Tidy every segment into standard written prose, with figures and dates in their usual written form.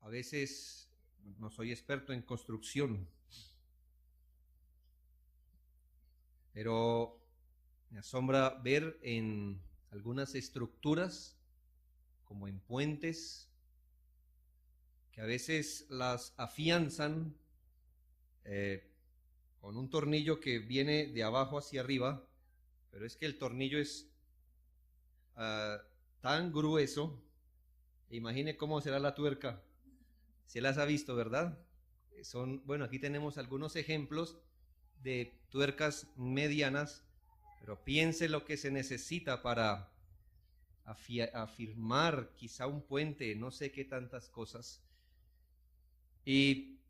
A veces no soy experto en construcción, pero me asombra ver en algunas estructuras, como en puentes, que a veces las afianzan con un tornillo que viene de abajo hacia arriba, pero es que el tornillo es tan grueso. Imagine cómo será la tuerca. Se las ha visto, ¿verdad? Bueno, aquí tenemos algunos ejemplos de tuercas medianas, pero piense lo que se necesita para afirmar quizá un puente, no sé qué tantas cosas. Y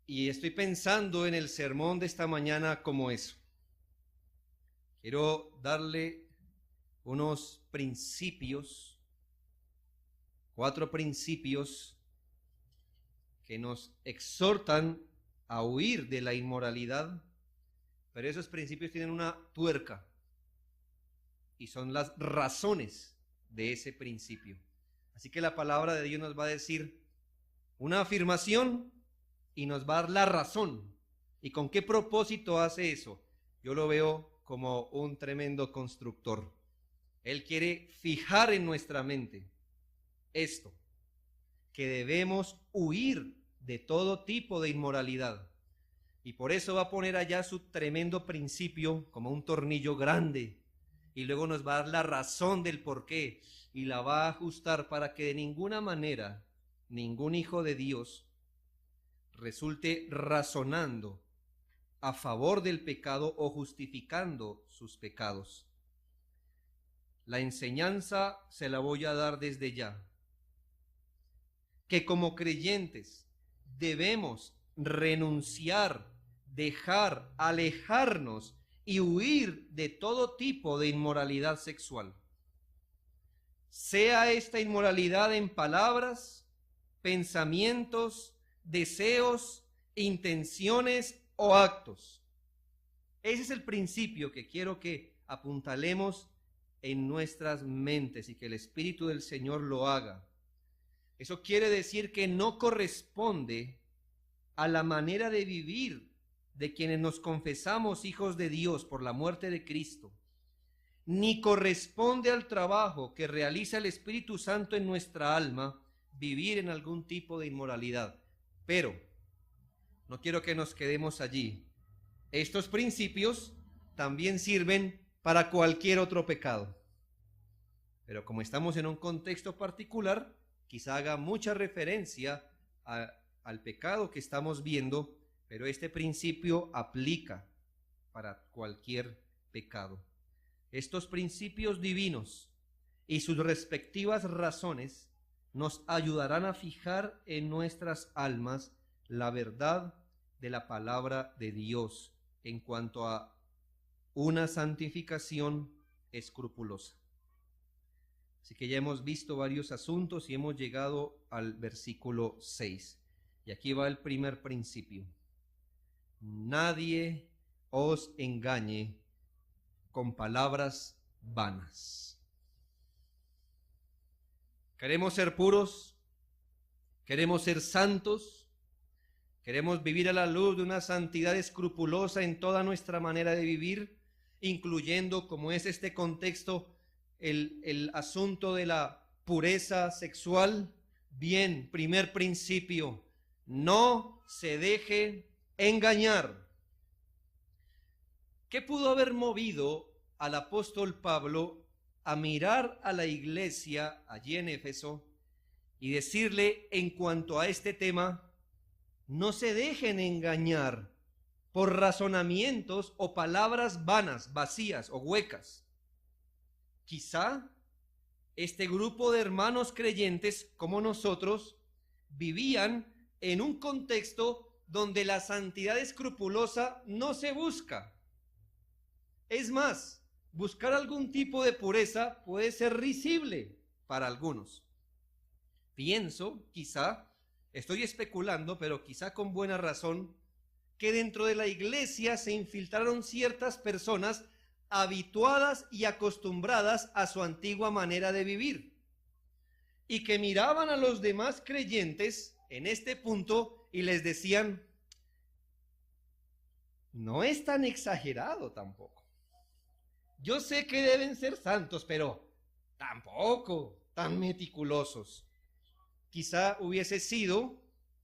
estoy pensando en el sermón de esta mañana como eso. Quiero darle unos principios, 4 principios que nos exhortan a huir de la inmoralidad, pero esos principios tienen una tuerca y son las razones de ese principio. Así que la palabra de Dios nos va a decir una afirmación y nos va a dar la razón. ¿Y con qué propósito hace eso? Yo lo veo como un tremendo constructor. Él quiere fijar en nuestra mente esto, que debemos huir de todo tipo de inmoralidad. Y por eso va a poner allá su tremendo principio como un tornillo grande. Y luego nos va a dar la razón del por qué. Y la va a ajustar para que de ninguna manera ningún hijo de Dios resulte razonando a favor del pecado o justificando sus pecados. La enseñanza se la voy a dar desde ya, que como creyentes debemos renunciar, dejar, alejarnos y huir de todo tipo de inmoralidad sexual. Sea esta inmoralidad en palabras, pensamientos, deseos, intenciones o actos. Ese es el principio que quiero que apuntalemos en nuestras mentes y que el Espíritu del Señor lo haga. Eso quiere decir que no corresponde a la manera de vivir de quienes nos confesamos hijos de Dios por la muerte de Cristo, ni corresponde al trabajo que realiza el Espíritu Santo en nuestra alma vivir en algún tipo de inmoralidad. Pero no quiero que nos quedemos allí. Estos principios también sirven para cualquier otro pecado. Pero como estamos en un contexto particular, quizá haga mucha referencia al pecado que estamos viendo, pero este principio aplica para cualquier pecado. Estos principios divinos y sus respectivas razones nos ayudarán a fijar en nuestras almas la verdad de la palabra de Dios en cuanto a una santificación escrupulosa. Así que ya hemos visto varios asuntos y hemos llegado al versículo 6. Y aquí va el primer principio. Nadie os engañe con palabras vanas. Queremos ser puros, queremos ser santos, queremos vivir a la luz de una santidad escrupulosa en toda nuestra manera de vivir, incluyendo, como es este contexto, el asunto de la pureza sexual. Bien, primer principio, no se deje engañar. ¿Qué pudo haber movido al apóstol Pablo a mirar a la iglesia allí en Éfeso y decirle en cuanto a este tema, no se dejen engañar por razonamientos o palabras vanas, vacías o huecas? Quizá este grupo de hermanos creyentes como nosotros vivían en un contexto donde la santidad escrupulosa no se busca. Es más, buscar algún tipo de pureza puede ser risible para algunos. Pienso, quizá, estoy especulando, pero quizá con buena razón, que dentro de la iglesia se infiltraron ciertas personas habituadas y acostumbradas a su antigua manera de vivir. y que miraban a los demás creyentes en este punto y les decían, no es tan exagerado tampoco. Yo sé que deben ser santos, pero tampoco tan meticulosos. Quizá hubiese sido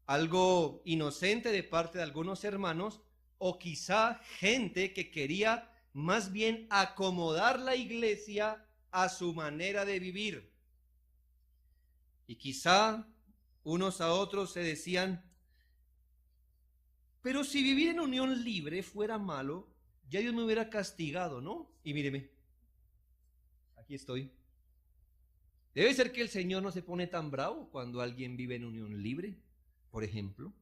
algo inocente de parte de algunos hermanos, o quizá gente que quería más bien acomodar la iglesia a su manera de vivir. Y quizá unos a otros se decían, pero si vivir en unión libre fuera malo, ya Dios me hubiera castigado, ¿no? Y míreme, aquí estoy. Debe ser que el Señor no se pone tan bravo cuando alguien vive en unión libre, por ejemplo.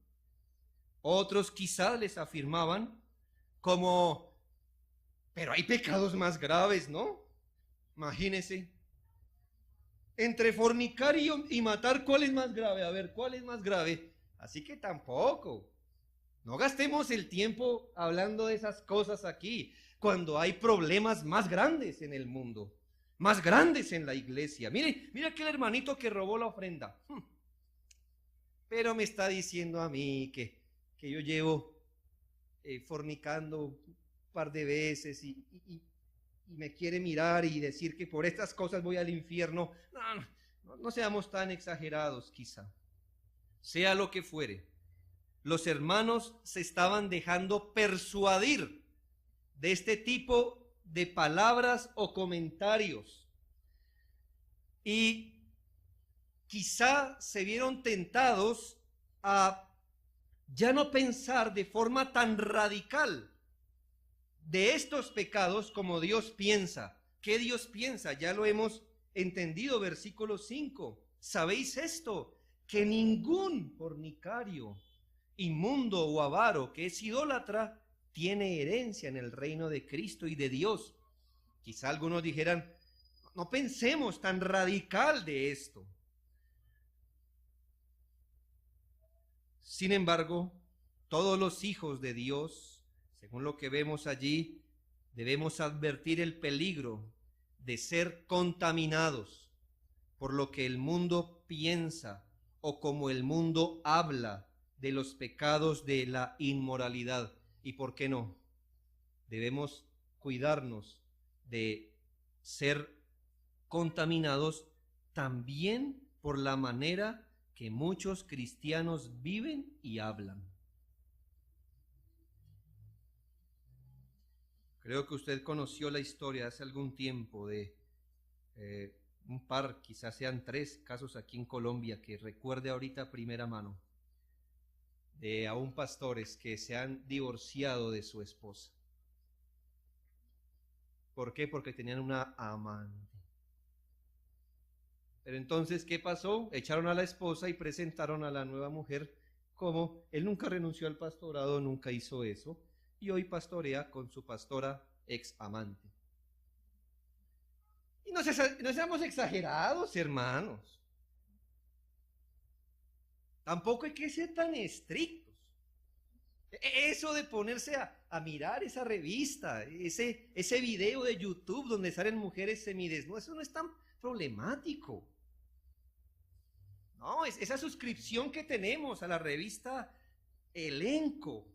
Otros quizá les afirmaban como, pero hay pecados más graves, ¿no? Imagínese. Entre fornicar y matar, ¿cuál es más grave? A ver, ¿cuál es más grave? Así que tampoco. No gastemos el tiempo hablando de esas cosas aquí, cuando hay problemas más grandes en el mundo, más grandes en la iglesia. Mire aquel hermanito que robó la ofrenda. Pero me está diciendo a mí que yo llevo fornicando un par de veces y me quiere mirar y decir que por estas cosas voy al infierno. No seamos tan exagerados, quizá. Sea lo que fuere, los hermanos se estaban dejando persuadir de este tipo de palabras o comentarios. Y quizá se vieron tentados a ya no pensar de forma tan radical de estos pecados como Dios piensa. ¿Qué Dios piensa? Ya lo hemos entendido, versículo 5. ¿Sabéis esto? Que ningún fornicario, inmundo o avaro que es idólatra tiene herencia en el reino de Cristo y de Dios. Quizá algunos dijeran, no pensemos tan radical de esto. Sin embargo, todos los hijos de Dios, según lo que vemos allí, debemos advertir el peligro de ser contaminados por lo que el mundo piensa o como el mundo habla de los pecados de la inmoralidad. ¿Y por qué no? Debemos cuidarnos de ser contaminados también por la manera que muchos cristianos viven y hablan. Creo que usted conoció la historia hace algún tiempo de un par, quizás sean 3 casos aquí en Colombia que recuerde ahorita a primera mano, de aún pastores que se han divorciado de su esposa. ¿Por qué? Porque tenían una amante. Pero entonces, ¿qué pasó? Echaron a la esposa y presentaron a la nueva mujer como él nunca renunció al pastorado, nunca hizo eso, y hoy pastorea con su pastora ex amante. Y no seamos exagerados, hermanos. Tampoco hay que ser tan estrictos. Eso de ponerse a mirar esa revista, ese video de YouTube donde salen mujeres semidesnudas, eso no es tan problemático. No, esa suscripción que tenemos a la revista Elenco,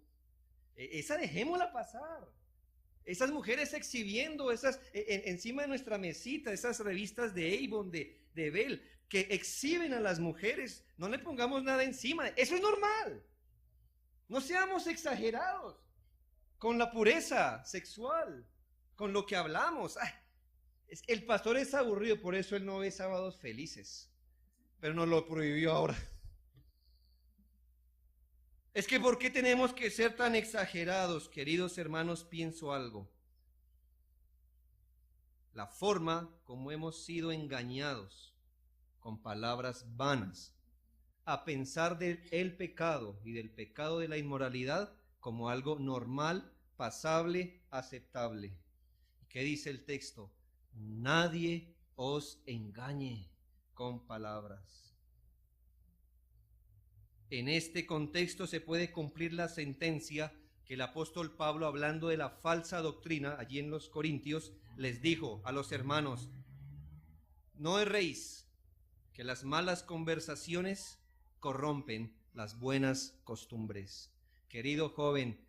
esa dejémosla pasar. Esas mujeres exhibiendo encima de nuestra mesita, esas revistas de Avon, de Bell, que exhiben a las mujeres, no le pongamos nada encima. Eso es normal. No seamos exagerados con la pureza sexual, con lo que hablamos. El pastor es aburrido, por eso él no ve sábados felices, pero nos lo prohibió ahora. Es que ¿por qué tenemos que ser tan exagerados, queridos hermanos? Pienso algo. La forma como hemos sido engañados con palabras vanas a pensar del pecado y del pecado de la inmoralidad como algo normal, pasable, aceptable. ¿Qué dice el texto? Nadie os engañe con palabras. En este contexto se puede cumplir la sentencia que el apóstol Pablo, hablando de la falsa doctrina allí en los Corintios, les dijo a los hermanos: no erréis, que las malas conversaciones corrompen las buenas costumbres. Querido joven,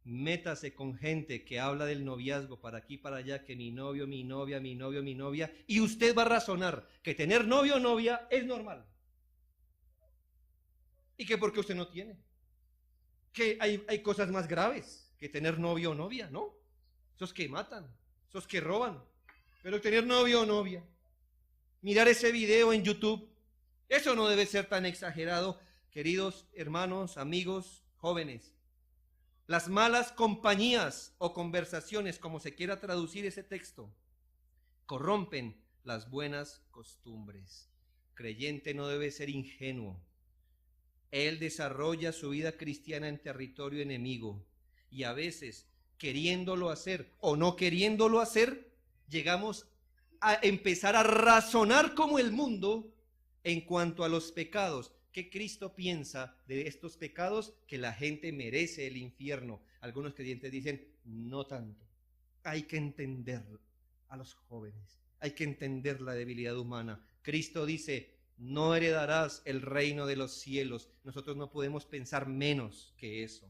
métase con gente que habla del noviazgo para aquí, para allá, que mi novio, mi novia, mi novio, mi novia, y usted va a razonar que tener novio o novia es normal. Y que porque usted no tiene. Que hay cosas más graves que tener novio o novia, ¿no? Esos que matan, esos que roban. Pero tener novio o novia, mirar ese video en YouTube, eso no debe ser tan exagerado, queridos hermanos, amigos, jóvenes. Las malas compañías o conversaciones, como se quiera traducir ese texto, corrompen las buenas costumbres. Creyente no debe ser ingenuo. Él desarrolla su vida cristiana en territorio enemigo y a veces, queriéndolo hacer o no queriéndolo hacer, llegamos a empezar a razonar como el mundo en cuanto a los pecados. ¿Qué Cristo piensa de estos pecados? Que la gente merece el infierno. Algunos creyentes dicen, no tanto. Hay que entender a los jóvenes, hay que entender la debilidad humana. Cristo dice, no heredarás el reino de los cielos. Nosotros no podemos pensar menos que eso.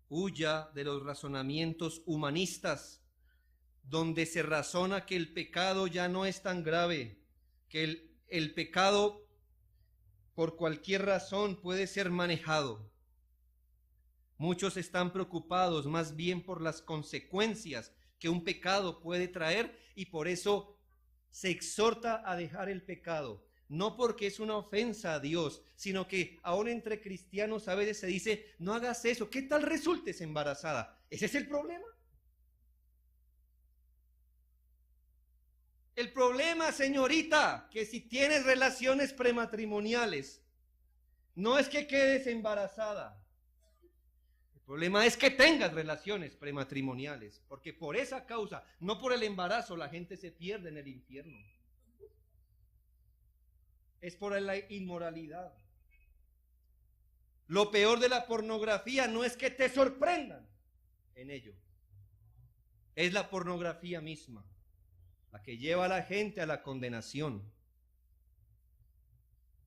Huya de los razonamientos humanistas, donde se razona que el pecado ya no es tan grave, que el pecado por cualquier razón puede ser manejado. Muchos están preocupados más bien por las consecuencias que un pecado puede traer y por eso se exhorta a dejar el pecado. No porque es una ofensa a Dios, sino que aún entre cristianos a veces se dice, no hagas eso, ¿qué tal resultes embarazada? ¿Ese es el problema? El problema, señorita, que si tienes relaciones prematrimoniales, no es que quedes embarazada. El problema es que tengas relaciones prematrimoniales, porque por esa causa, no por el embarazo, la gente se pierde en el infierno. Es por la inmoralidad. Lo peor de la pornografía no es que te sorprendan en ello, es la pornografía misma, la que lleva a la gente a la condenación.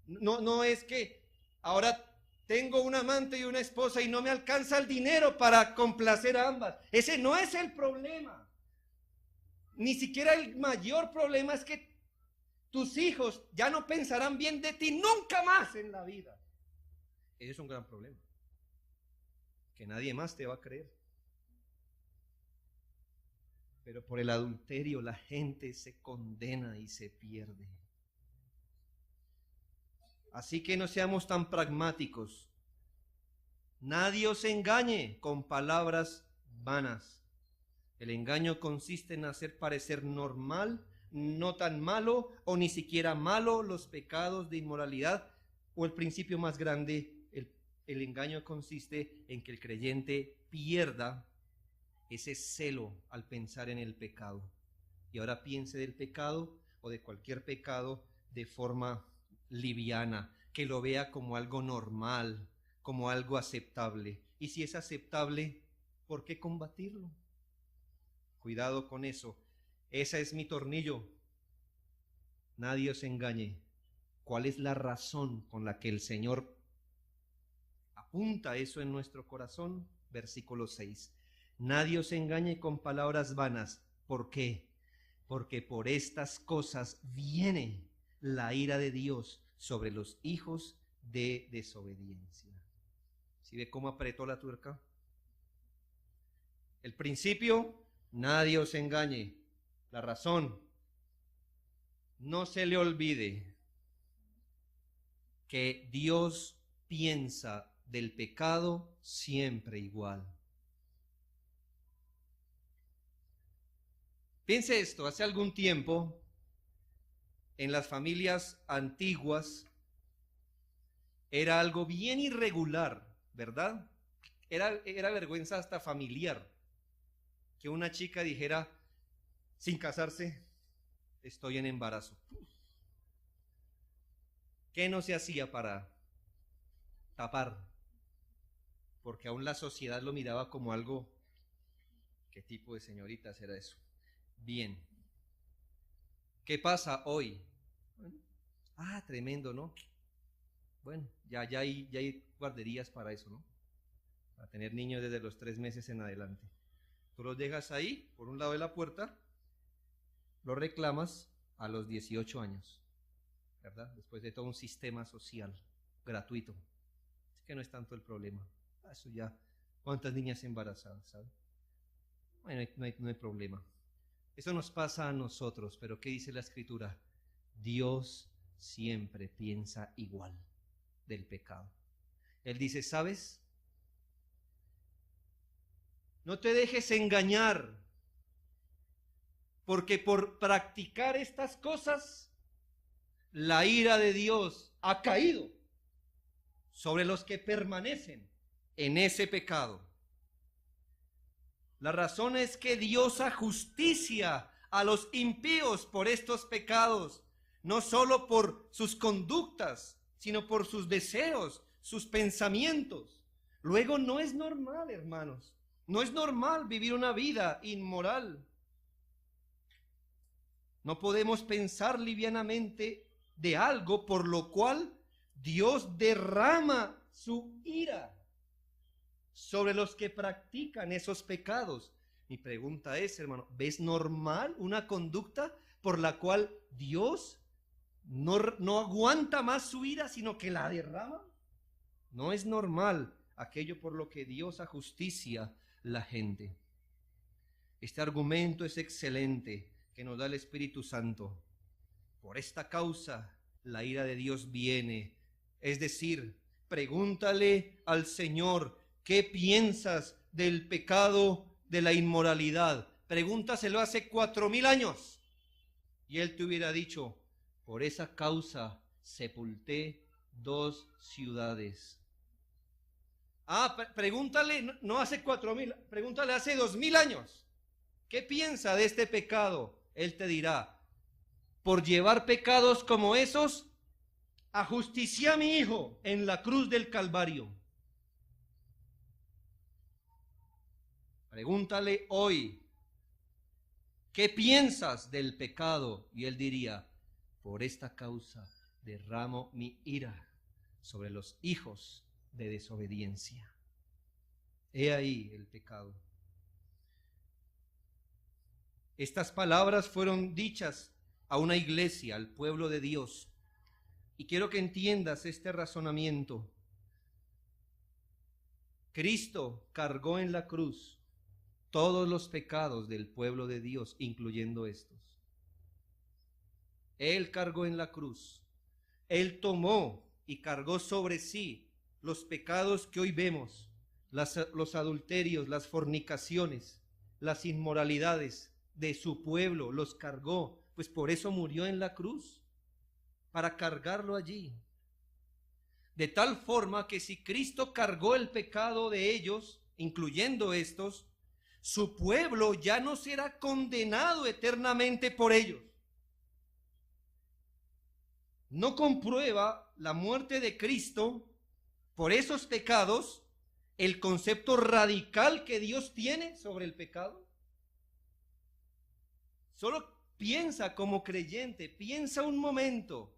No es que ahora tengo un amante y una esposa y no me alcanza el dinero para complacer a ambas. Ese no es el problema. Ni siquiera el mayor problema es que tus hijos ya no pensarán bien de ti nunca más en la vida. Ese es un gran problema. Que nadie más te va a creer. Pero por el adulterio la gente se condena y se pierde. Así que no seamos tan pragmáticos. Nadie os engañe con palabras vanas. El engaño consiste en hacer parecer normal, no tan malo o ni siquiera malo los pecados de inmoralidad, o el principio más grande, el engaño consiste en que el creyente pierda ese celo al pensar en el pecado. Y ahora piense del pecado o de cualquier pecado de forma liviana, que lo vea como algo normal, como algo aceptable. Y si es aceptable, ¿por qué combatirlo? Cuidado con eso. Ese es mi tornillo. Nadie os engañe. ¿Cuál es la razón con la que el Señor apunta eso en nuestro corazón? Versículo 6. Nadie os engañe con palabras vanas. ¿Por qué? Porque por estas cosas viene la ira de Dios sobre los hijos de desobediencia. ¿Sí ve cómo apretó la tuerca? El principio, nadie os engañe. La razón, no se le olvide que Dios piensa del pecado siempre igual. Piense esto, hace algún tiempo, en las familias antiguas, era algo bien irregular, ¿verdad? Era vergüenza hasta familiar que una chica dijera, sin casarse, estoy en embarazo. ¿Qué no se hacía para tapar? Porque aún la sociedad lo miraba como algo, ¿qué tipo de señoritas era eso? Bien. ¿Qué pasa hoy? Bueno, tremendo, ¿no? Bueno, ya hay guarderías para eso, ¿no? Para tener niños desde los 3 meses en adelante. Tú los dejas ahí, por un lado de la puerta, los reclamas a los 18 años, ¿verdad? Después de todo un sistema social gratuito. Así que no es tanto el problema. Eso ya, ¿cuántas niñas embarazadas, sabe? Bueno, no hay problema. Eso nos pasa a nosotros, pero ¿qué dice la Escritura? Dios siempre piensa igual del pecado. Él dice, ¿sabes? No te dejes engañar, porque por practicar estas cosas, la ira de Dios ha caído sobre los que permanecen en ese pecado. La razón es que Dios ajusticia a los impíos por estos pecados, no solo por sus conductas, sino por sus deseos, sus pensamientos. Luego no es normal, hermanos, no es normal vivir una vida inmoral. No podemos pensar livianamente de algo por lo cual Dios derrama su ira sobre los que practican esos pecados. Mi pregunta es, hermano, ¿ves normal una conducta por la cual Dios no aguanta más su ira, sino que la derrama? No es normal aquello por lo que Dios ajusticia la gente. Este argumento es excelente que nos da el Espíritu Santo. Por esta causa la ira de Dios viene. Es decir, pregúntale al Señor, ¿qué piensas del pecado de la inmoralidad? Pregúntaselo hace 4,000 años. Y Él te hubiera dicho, por esa causa sepulté 2 ciudades. Pregúntale, no hace 4,000, pregúntale hace 2,000 años. ¿Qué piensa de este pecado? Él te dirá, por llevar pecados como esos, ajusticié a mi hijo en la cruz del Calvario. Pregúntale hoy, ¿qué piensas del pecado? Y él diría, por esta causa derramo mi ira sobre los hijos de desobediencia. He ahí el pecado. Estas palabras fueron dichas a una iglesia, al pueblo de Dios. Y quiero que entiendas este razonamiento. Cristo cargó en la cruz todos los pecados del pueblo de Dios, incluyendo estos. Él cargó en la cruz. Él tomó y cargó sobre sí los pecados que hoy vemos, los adulterios, las fornicaciones, las inmoralidades de su pueblo, los cargó, pues por eso murió en la cruz, para cargarlo allí. De tal forma que si Cristo cargó el pecado de ellos, incluyendo estos, su pueblo ya no será condenado eternamente por ellos. ¿No comprueba la muerte de Cristo por esos pecados el concepto radical que Dios tiene sobre el pecado? Solo piensa como creyente, piensa un momento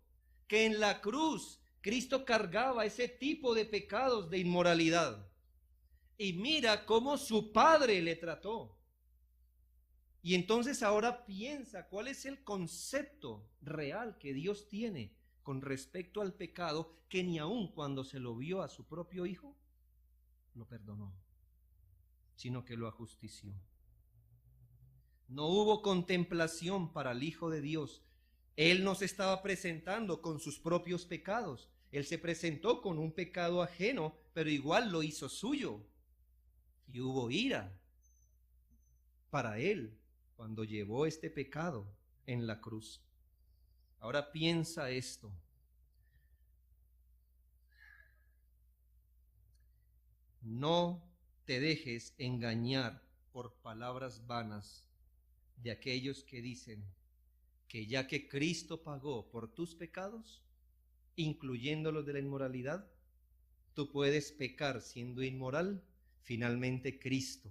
que en la cruz Cristo cargaba ese tipo de pecados de inmoralidad. Y mira cómo su Padre le trató. Y entonces ahora piensa cuál es el concepto real que Dios tiene con respecto al pecado, que ni aun cuando se lo vio a su propio hijo, lo perdonó, sino que lo ajustició. No hubo contemplación para el Hijo de Dios. Él no se estaba presentando con sus propios pecados. Él se presentó con un pecado ajeno, pero igual lo hizo suyo. Y hubo ira para él cuando llevó este pecado en la cruz. Ahora piensa esto. No te dejes engañar por palabras vanas de aquellos que dicen que ya que Cristo pagó por tus pecados, incluyendo los de la inmoralidad, tú puedes pecar siendo inmoral. Finalmente Cristo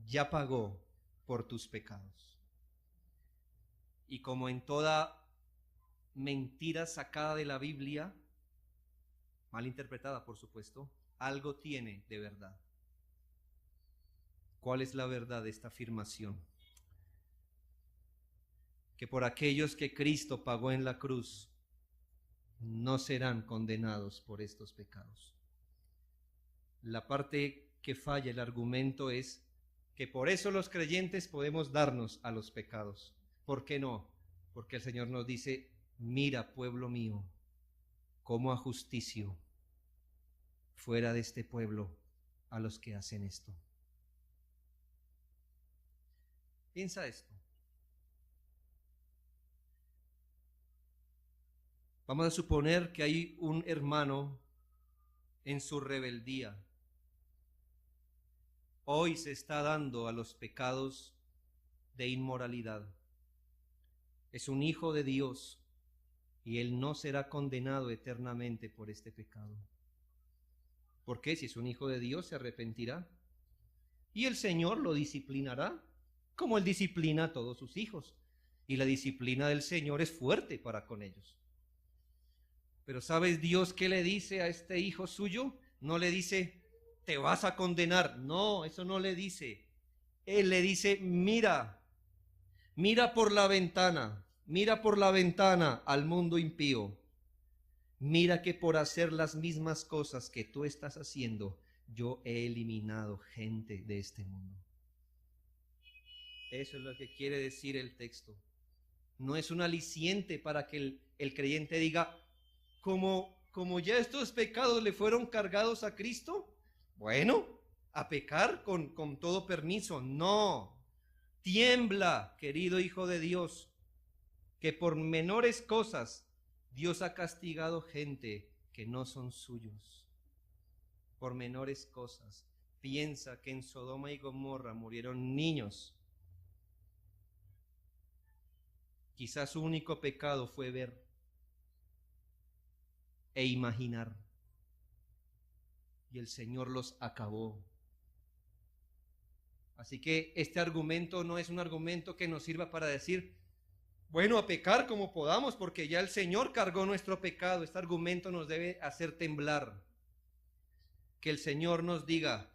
ya pagó por tus pecados. Y como en toda mentira sacada de la Biblia, mal interpretada por supuesto, algo tiene de verdad. ¿Cuál es la verdad de esta afirmación? Que por aquellos que Cristo pagó en la cruz, no serán condenados por estos pecados. La parte que falla el argumento es que por eso los creyentes podemos darnos a los pecados. ¿Por qué no? Porque el Señor nos dice, mira, pueblo mío, cómo ajusticio fuera de este pueblo a los que hacen esto. Piensa esto. Vamos a suponer que hay un hermano en su rebeldía. Hoy se está dando a los pecados de inmoralidad. Es un hijo de Dios y él no será condenado eternamente por este pecado. ¿Por qué? Si es un hijo de Dios, se arrepentirá. Y el Señor lo disciplinará, como él disciplina a todos sus hijos. Y la disciplina del Señor es fuerte para con ellos. Pero ¿sabes Dios qué le dice a este hijo suyo? No le dice, te vas a condenar. No, eso no le dice. Él le dice, mira por la ventana al mundo impío. Mira que por hacer las mismas cosas que tú estás haciendo, yo he eliminado gente de este mundo. Eso es lo que quiere decir el texto. No es un aliciente para que el creyente diga, como ya estos pecados le fueron cargados a Cristo, bueno, a pecar con todo permiso. No, tiembla, querido hijo de Dios, que por menores cosas Dios ha castigado gente que no son suyos. Por menores cosas. Piensa que en Sodoma y Gomorra murieron niños. Quizás su único pecado fue ver e imaginar. Y el Señor los acabó. Así que este argumento no es un argumento que nos sirva para decir, bueno, a pecar como podamos, porque ya el Señor cargó nuestro pecado. Este argumento nos debe hacer temblar. Que el Señor nos diga,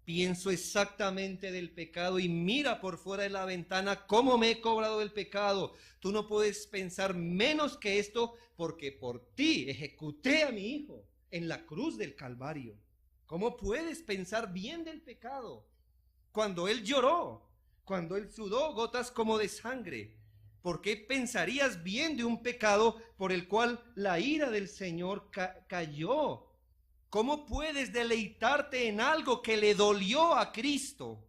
pienso exactamente del pecado y mira por fuera de la ventana cómo me he cobrado el pecado. Tú no puedes pensar menos que esto, porque por ti ejecuté a mi hijo en la cruz del Calvario. ¿Cómo puedes pensar bien del pecado? Cuando él lloró, cuando él sudó gotas como de sangre. ¿Por qué pensarías bien de un pecado por el cual la ira del Señor cayó? ¿Cómo puedes deleitarte en algo que le dolió a Cristo?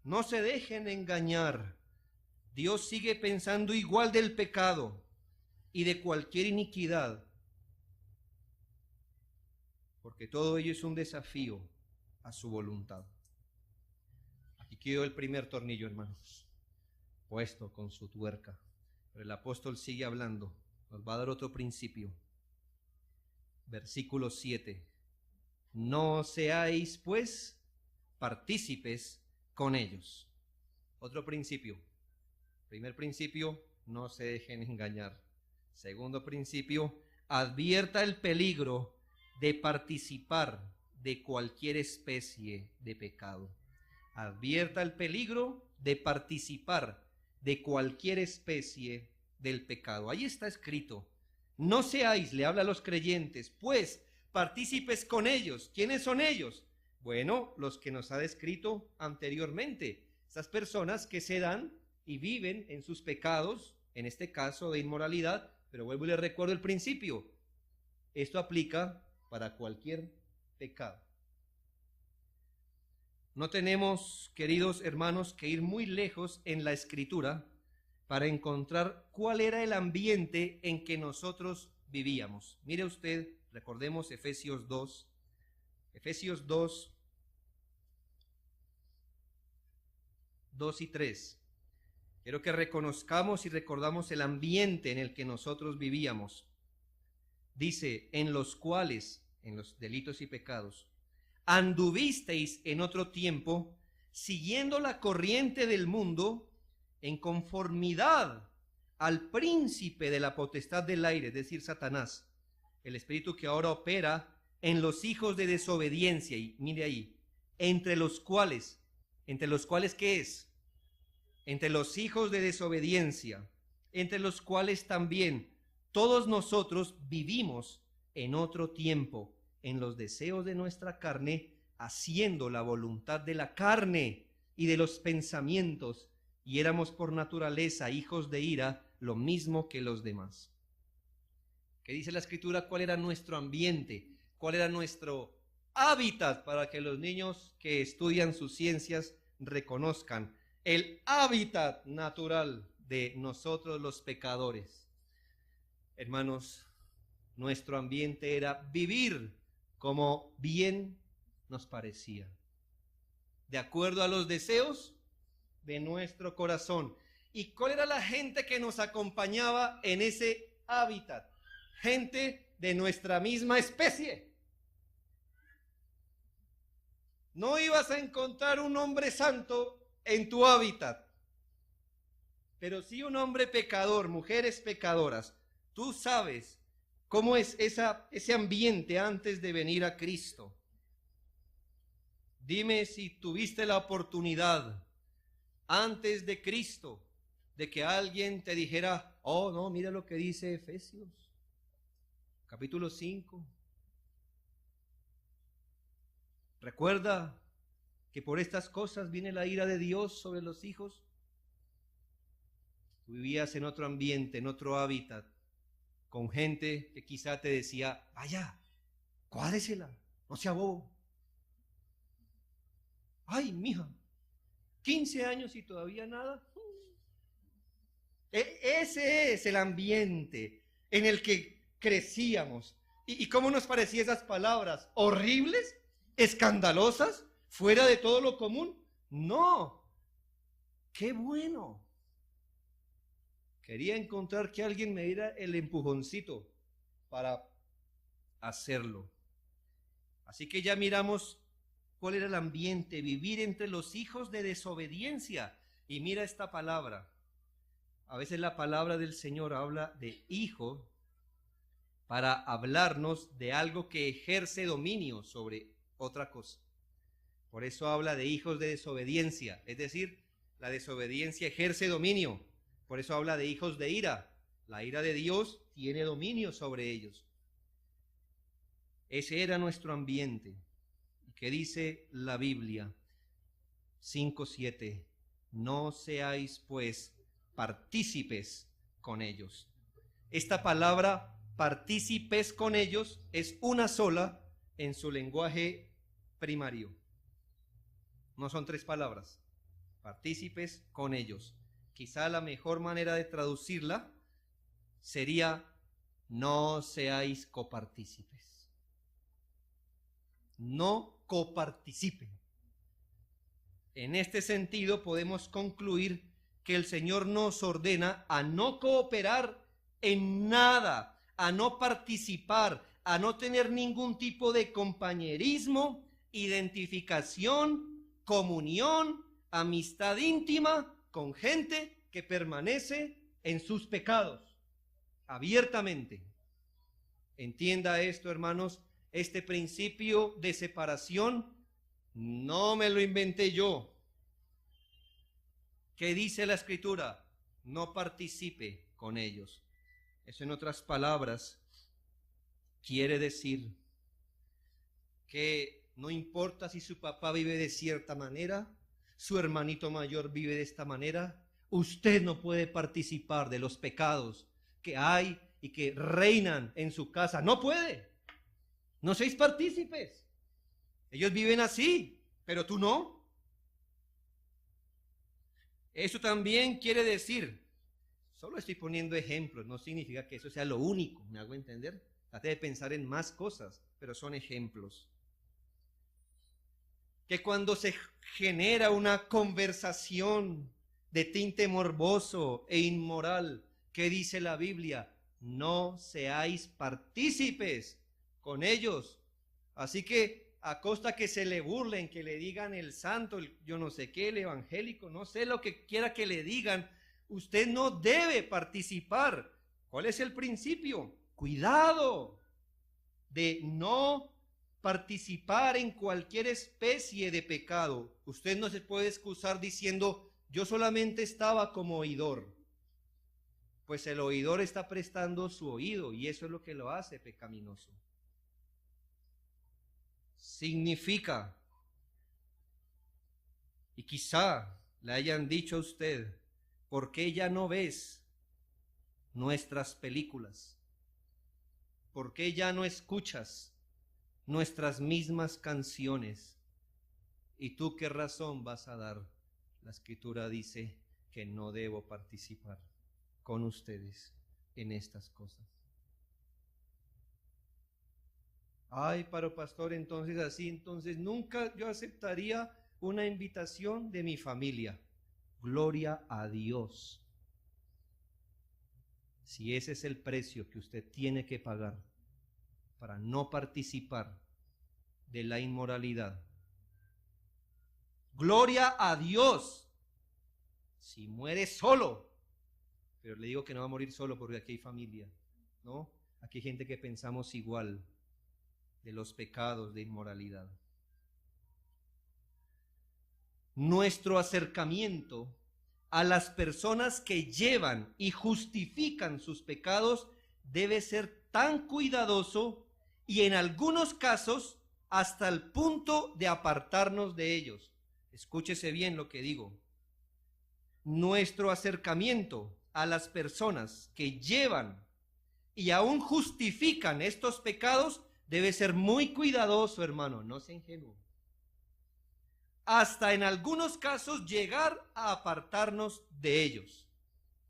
No se dejen engañar. Dios sigue pensando igual del pecado y de cualquier iniquidad, porque todo ello es un desafío a su voluntad. Aquí quedó el primer tornillo, hermanos, puesto con su tuerca. Pero el apóstol sigue hablando, nos va a dar otro principio. Versículo 7. No seáis, pues, partícipes con ellos. Otro principio. Primer principio, no se dejen engañar. Segundo principio, advierta el peligro de participar de cualquier especie de pecado. Advierta el peligro de participar de cualquier especie del pecado. Ahí está escrito. No seáis, le habla a los creyentes, pues partícipes con ellos. ¿Quiénes son ellos? Bueno, los que nos ha descrito anteriormente. Estas personas que se dan y viven en sus pecados, en este caso de inmoralidad, pero vuelvo y les recuerdo el principio. Esto aplica para cualquier pecado. No tenemos, queridos hermanos, que ir muy lejos en la Escritura para encontrar cuál era el ambiente en que nosotros vivíamos. Mire usted, recordemos Efesios 2. Efesios 2, 2 y 3. Quiero que reconozcamos y recordamos el ambiente en el que nosotros vivíamos. Dice, en los cuales, en los delitos y pecados, anduvisteis en otro tiempo, siguiendo la corriente del mundo, en conformidad al príncipe de la potestad del aire, es decir, Satanás, el espíritu que ahora opera en los hijos de desobediencia. Y mire ahí, entre los cuales, ¿qué es? Entre los hijos de desobediencia, entre los cuales también todos nosotros vivimos en otro tiempo, en los deseos de nuestra carne, haciendo la voluntad de la carne y de los pensamientos, y éramos por naturaleza hijos de ira, lo mismo que los demás. ¿Qué dice la Escritura? ¿Cuál era nuestro ambiente? ¿Cuál era nuestro hábitat? Para que los niños que estudian sus ciencias reconozcan el hábitat natural de nosotros los pecadores. Hermanos, nuestro ambiente era vivir como bien nos parecía, de acuerdo a los deseos de nuestro corazón. ¿Y cuál era la gente que nos acompañaba en ese hábitat? Gente de nuestra misma especie. No ibas a encontrar un hombre santo en tu hábitat, pero sí un hombre pecador, mujeres pecadoras. Tú sabes cómo es ese ambiente antes de venir a Cristo. Dime si tuviste la oportunidad antes de Cristo de que alguien te dijera: oh no, mira lo que dice Efesios capítulo 5. Recuerda que por estas cosas viene la ira de Dios sobre los hijos. Tú vivías en otro ambiente, en otro hábitat, con gente que quizá te decía: vaya, cuádresela, no sea bobo. Ay, mija, 15 años y todavía nada. Ese es el ambiente en el que crecíamos. ¿Y cómo nos parecían esas palabras? ¿Horribles? ¿Escandalosas? ¿Fuera de todo lo común? No. ¡Qué bueno! Quería encontrar que alguien me diera el empujoncito para hacerlo. Así que ya miramos cuál era el ambiente, vivir entre los hijos de desobediencia. Y mira esta palabra. A veces la palabra del Señor habla de hijo para hablarnos de algo que ejerce dominio sobre otra cosa. Por eso habla de hijos de desobediencia, es decir, la desobediencia ejerce dominio. Por eso habla de hijos de ira. La ira de Dios tiene dominio sobre ellos. Ese era nuestro ambiente. ¿Qué dice la Biblia? 5:7. No seáis pues partícipes con ellos. Esta palabra partícipes con ellos es una sola en su lenguaje primario. No son tres palabras. Partícipes con ellos. Quizá la mejor manera de traducirla sería: no seáis copartícipes. No coparticipen. En este sentido podemos concluir que el Señor nos ordena a no cooperar en nada, a no participar, a no tener ningún tipo de compañerismo, identificación, comunión, amistad íntima con gente que permanece en sus pecados, abiertamente. Entienda esto, hermanos, este principio de separación no me lo inventé yo. ¿Qué dice la Escritura? No participe con ellos. Eso, en otras palabras, quiere decir que no importa si su papá vive de cierta manera, su hermanito mayor vive de esta manera, usted no puede participar de los pecados que hay y que reinan en su casa. No puede. No seáis partícipes. Ellos viven así, pero tú no. Eso también quiere decir, solo estoy poniendo ejemplos, no significa que eso sea lo único, ¿me hago entender? Trate de pensar en más cosas, pero son ejemplos. Que cuando se genera una conversación de tinte morboso e inmoral, ¿qué dice la Biblia? No seáis partícipes con ellos. Así que a costa que se le burlen, que le digan el santo, yo no sé qué, el evangélico, no sé lo que quiera que le digan, usted no debe participar. ¿Cuál es el principio? Cuidado de no participar en cualquier especie de pecado. Usted no se puede excusar diciendo, yo solamente estaba como oidor. Pues el oidor está prestando su oído y eso es lo que lo hace pecaminoso. Significa, y quizá le hayan dicho a usted, ¿por qué ya no ves nuestras películas? ¿Por qué ya no escuchas nuestras mismas canciones? ¿Y tú qué razón vas a dar? La Escritura dice que no debo participar con ustedes en estas cosas. Ay, pero pastor, entonces así, entonces nunca yo aceptaría una invitación de mi familia. Gloria a Dios. Si ese es el precio que usted tiene que pagar para no participar de la inmoralidad. Gloria a Dios. Si muere solo, pero le digo que no va a morir solo porque aquí hay familia, ¿no? Aquí hay gente que pensamos igual de los pecados de inmoralidad. Nuestro acercamiento a las personas que llevan y justifican sus pecados debe ser tan cuidadoso y en algunos casos hasta el punto de apartarnos de ellos. Escúchese bien lo que digo. Nuestro acercamiento a las personas que llevan y aún justifican estos pecados debe ser muy cuidadoso, hermano, no sea ingenuo. Hasta en algunos casos llegar a apartarnos de ellos.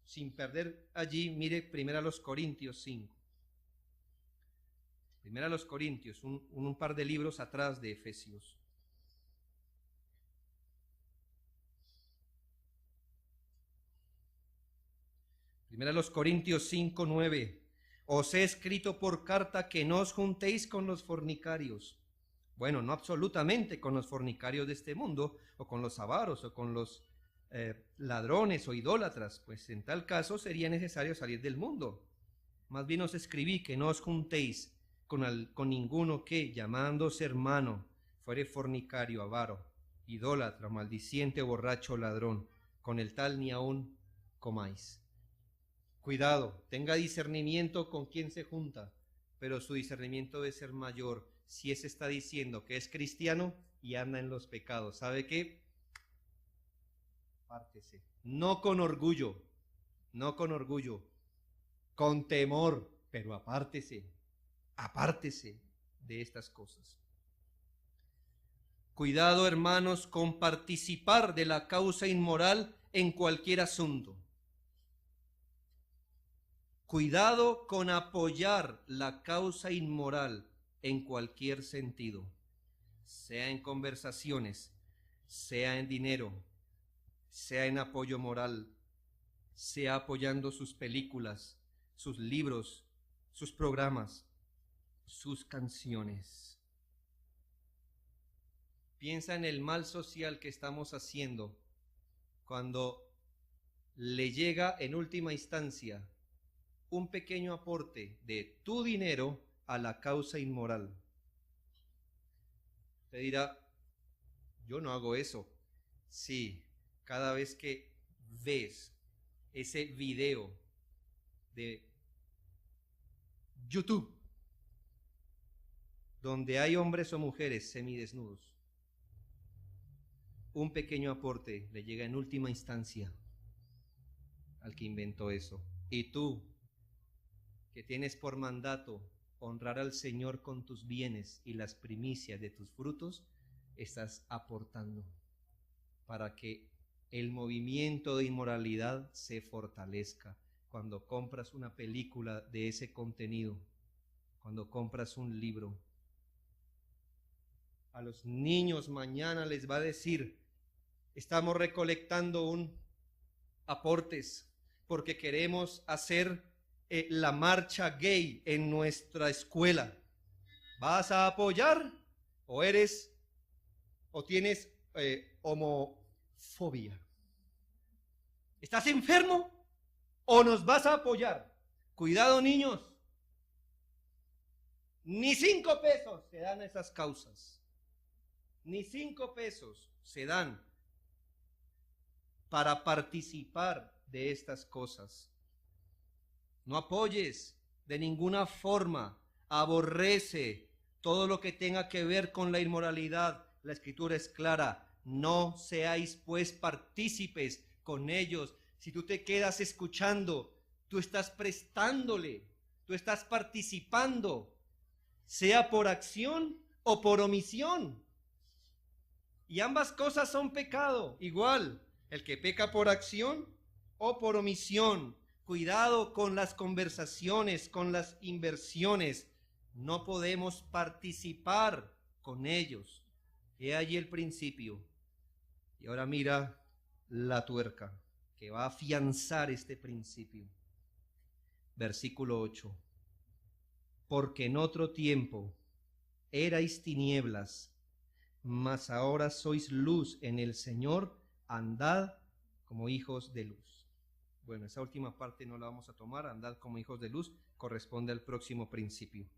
Sin perder allí, mire 1 Corintios 5. 1 Corintios, un par de libros atrás de Efesios. 1 Corintios 5, 9. Os he escrito por carta que no os juntéis con los fornicarios. Bueno, no absolutamente con los fornicarios de este mundo, o con los avaros, o con los ladrones o idólatras, pues en tal caso sería necesario salir del mundo. Más bien os escribí que no os juntéis con ninguno que, llamándose hermano, fuere fornicario, avaro, idólatra, maldiciente, borracho, ladrón, con el tal ni aun comáis. Cuidado, tenga discernimiento con quién se junta, pero su discernimiento debe ser mayor si ese está diciendo que es cristiano y anda en los pecados. ¿Sabe qué? Apártese. No con orgullo, con temor, pero apártese de estas cosas. Cuidado, hermanos, con participar de la causa inmoral en cualquier asunto. Cuidado con apoyar la causa inmoral en cualquier sentido, sea en conversaciones, sea en dinero, sea en apoyo moral, sea apoyando sus películas, sus libros, sus programas, sus canciones. Piensa en el mal social que estamos haciendo cuando le llega en última instancia un pequeño aporte de tu dinero a la causa inmoral. Te dirá, yo no hago eso. Sí, cada vez que ves ese video de YouTube donde hay hombres o mujeres semidesnudos, un pequeño aporte le llega en última instancia al que inventó eso. Y tú, que tienes por mandato honrar al Señor con tus bienes y las primicias de tus frutos, estás aportando para que el movimiento de inmoralidad se fortalezca. Cuando compras una película de ese contenido, cuando compras un libro, a los niños mañana les va a decir, estamos recolectando aportes porque queremos hacer la marcha gay en nuestra escuela. ¿Vas a apoyar o tienes homofobia. ¿Estás enfermo o nos vas a apoyar? Cuidado, niños. Ni 5 pesos se dan a esas causas. Ni 5 pesos se dan para participar de estas cosas. No apoyes de ninguna forma. Aborrece todo lo que tenga que ver con la inmoralidad. La Escritura es clara. No seáis pues partícipes con ellos. Si tú te quedas escuchando, tú estás prestándole, tú estás participando, sea por acción o por omisión. Y ambas cosas son pecado, igual, el que peca por acción o por omisión. Cuidado con las conversaciones, con las inversiones. No podemos participar con ellos. He allí el principio. Y ahora mira la tuerca que va a afianzar este principio. Versículo 8. Porque en otro tiempo erais tinieblas, mas ahora sois luz en el Señor, andad como hijos de luz. Bueno, esa última parte no la vamos a tomar, andad como hijos de luz, corresponde al próximo principio.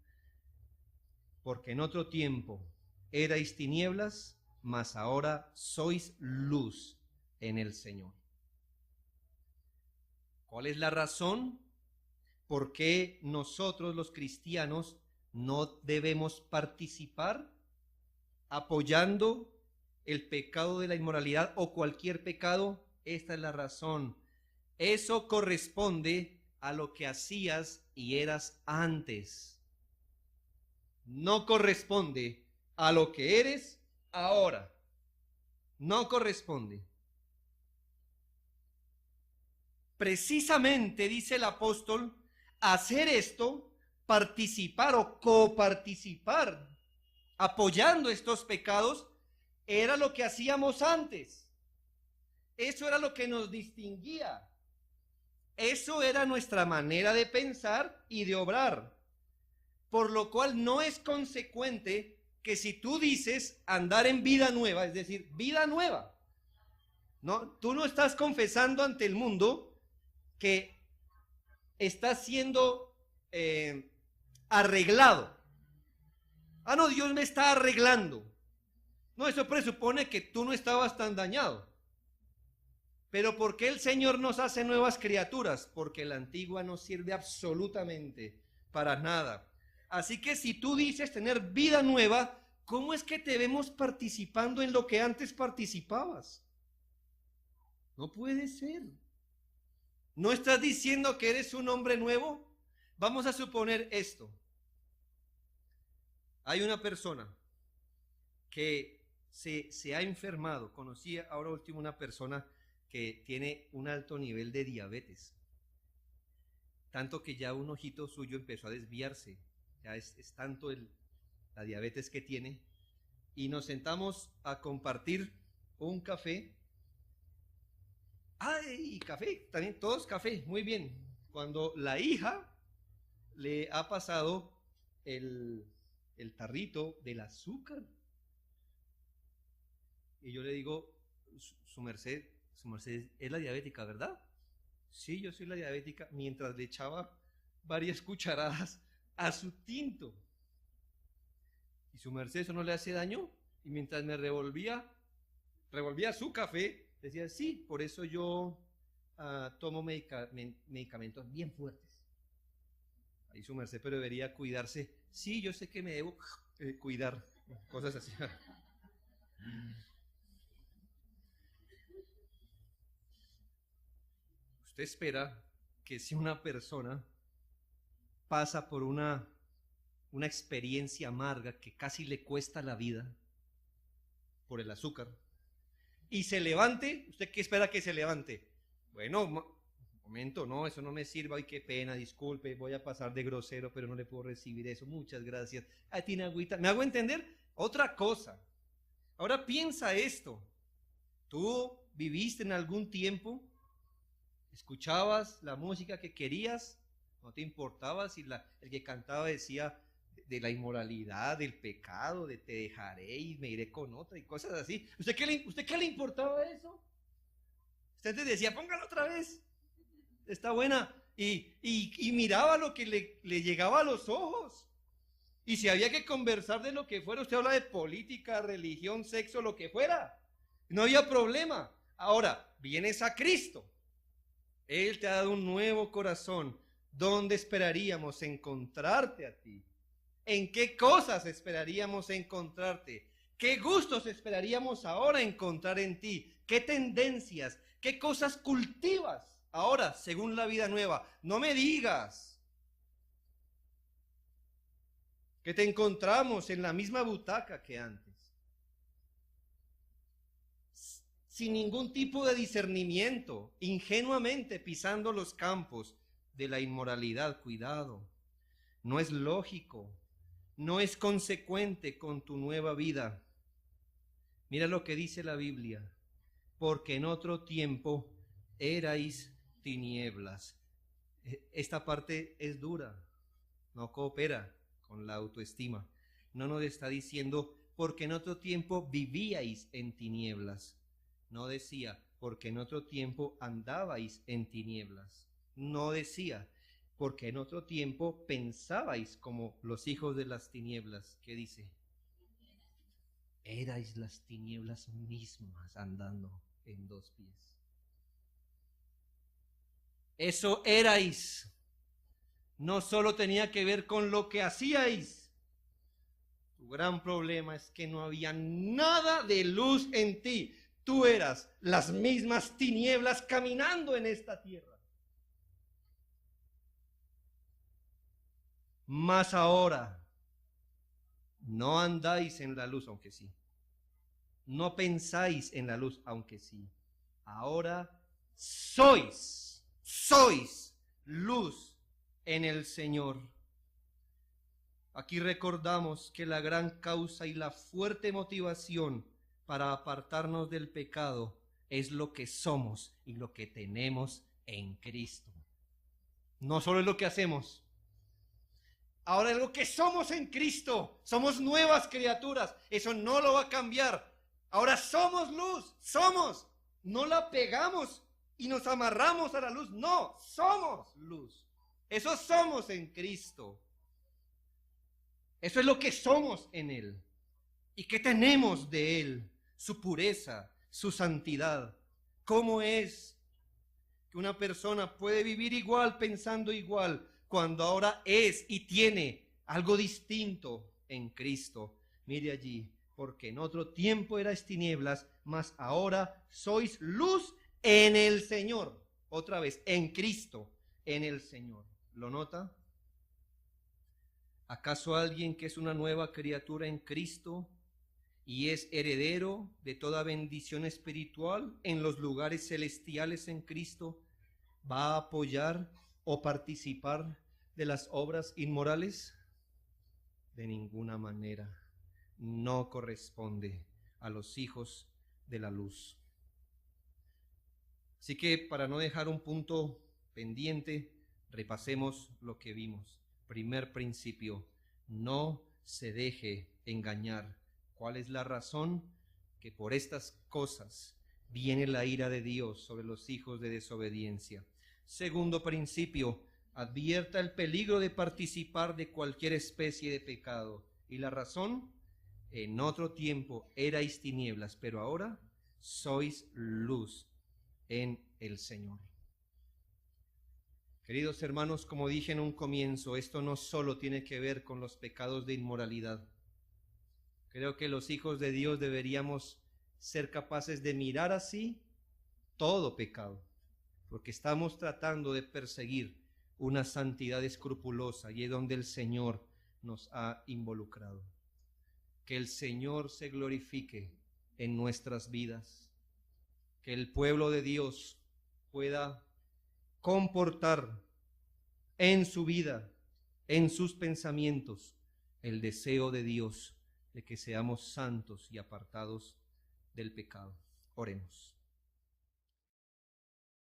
Porque en otro tiempo erais tinieblas, mas ahora sois luz en el Señor. ¿Cuál es la razón por qué nosotros los cristianos no debemos participar apoyando el pecado de la inmoralidad o cualquier pecado? Esta es la razón. Eso corresponde a lo que hacías y eras antes. No corresponde a lo que eres ahora. No corresponde. Precisamente, dice el apóstol, hacer esto, participar o coparticipar, apoyando estos pecados, era lo que hacíamos antes. Eso era lo que nos distinguía. Eso era nuestra manera de pensar y de obrar. Por lo cual no es consecuente que si tú dices andar en vida nueva, es decir, vida nueva, ¿no? Tú no estás confesando ante el mundo que estás siendo arreglado. Ah, no, Dios me está arreglando. No, eso presupone que tú no estabas tan dañado. Pero ¿por qué el Señor nos hace nuevas criaturas? Porque la antigua no sirve absolutamente para nada. Así que si tú dices tener vida nueva, ¿cómo es que te vemos participando en lo que antes participabas? No puede ser. ¿No estás diciendo que eres un hombre nuevo? Vamos a suponer esto. Hay una persona que se ha enfermado. Conocí ahora último una persona que tiene un alto nivel de diabetes. Tanto que ya un ojito suyo empezó a desviarse. Ya es tanto la diabetes que tiene. Y nos sentamos a compartir un café. ¡Ay, café! También todos café, muy bien. Cuando la hija le ha pasado el tarrito del azúcar. Y yo le digo, su merced es la diabética, ¿verdad? Sí, yo soy la diabética, mientras le echaba varias cucharadas a su tinto. ¿Y su merced eso no le hace daño? Y mientras me revolvía su café, decía, sí, por eso yo tomo medicamentos bien fuertes. Ahí su merced, pero debería cuidarse. Sí, yo sé que me debo cuidar. Cosas así. Usted espera que si una persona pasa por una experiencia amarga que casi le cuesta la vida por el azúcar, y se levante, ¿usted qué espera que se levante? Bueno, momento, no, eso no me sirve, ay, qué pena, disculpe, voy a pasar de grosero, pero no le puedo recibir eso, muchas gracias. Ay, tiene agüita, ¿me hago entender? Otra cosa. Ahora piensa esto, ¿tú viviste en algún tiempo? ¿Escuchabas la música que querías? ¿No te importaba si el que cantaba decía de la inmoralidad, del pecado, de te dejaré y me iré con otra y cosas así. ¿Usted qué le importaba eso? Usted te decía, póngalo otra vez, está buena. Y miraba lo que le llegaba a los ojos. Y si había que conversar de lo que fuera, usted habla de política, religión, sexo, lo que fuera. No había problema. Ahora, vienes a Cristo. Él te ha dado un nuevo corazón. ¿Dónde esperaríamos encontrarte a ti? ¿En qué cosas esperaríamos encontrarte? ¿Qué gustos esperaríamos ahora encontrar en ti? ¿Qué tendencias? ¿Qué cosas cultivas ahora según la vida nueva? No me digas que te encontramos en la misma butaca que antes, sin ningún tipo de discernimiento, ingenuamente pisando los campos de la inmoralidad. Cuidado, no es lógico, no es consecuente con tu nueva vida. Mira lo que dice la Biblia, porque en otro tiempo erais tinieblas. Esta parte es dura, no coopera con la autoestima. No nos está diciendo, porque en otro tiempo vivíais en tinieblas. No decía, porque en otro tiempo andabais en tinieblas. No decía, porque en otro tiempo pensabais como los hijos de las tinieblas. ¿Qué dice? Erais las tinieblas mismas andando en dos pies. Eso erais. No solo tenía que ver con lo que hacíais. Tu gran problema es que no había nada de luz en ti. Tú eras las mismas tinieblas caminando en esta tierra. Mas ahora no andáis en la luz, aunque sí. No pensáis en la luz, aunque sí. Ahora sois luz en el Señor. Aquí recordamos que la gran causa y la fuerte motivación para apartarnos del pecado es lo que somos y lo que tenemos en Cristo. No solo es lo que hacemos. Ahora es lo que somos en Cristo. Somos nuevas criaturas. Eso no lo va a cambiar. Ahora somos luz. Somos. No la pegamos y nos amarramos a la luz. No, somos luz. Eso somos en Cristo. Eso es lo que somos en Él. ¿Y qué tenemos de Él? Su pureza, su santidad. ¿Cómo es que una persona puede vivir igual, pensando igual, cuando ahora es y tiene algo distinto en Cristo? Mire allí, porque en otro tiempo erais tinieblas, mas ahora sois luz en el Señor. Otra vez, en Cristo, en el Señor. ¿Lo nota? ¿Acaso alguien que es una nueva criatura en Cristo y es heredero de toda bendición espiritual en los lugares celestiales en Cristo, va a apoyar o participar de las obras inmorales? De ninguna manera. No corresponde a los hijos de la luz. Así que para no dejar un punto pendiente, repasemos lo que vimos. Primer principio, no se deje engañar. ¿Cuál es la razón? Que por estas cosas viene la ira de Dios sobre los hijos de desobediencia. Segundo principio, advierta el peligro de participar de cualquier especie de pecado. ¿Y la razón? En otro tiempo erais tinieblas, pero ahora sois luz en el Señor. Queridos hermanos, como dije en un comienzo, esto no solo tiene que ver con los pecados de inmoralidad. Creo que los hijos de Dios deberíamos ser capaces de mirar así todo pecado, porque estamos tratando de perseguir una santidad escrupulosa y es donde el Señor nos ha involucrado. Que el Señor se glorifique en nuestras vidas, que el pueblo de Dios pueda comportar en su vida, en sus pensamientos, el deseo de Dios de que seamos santos y apartados del pecado. Oremos.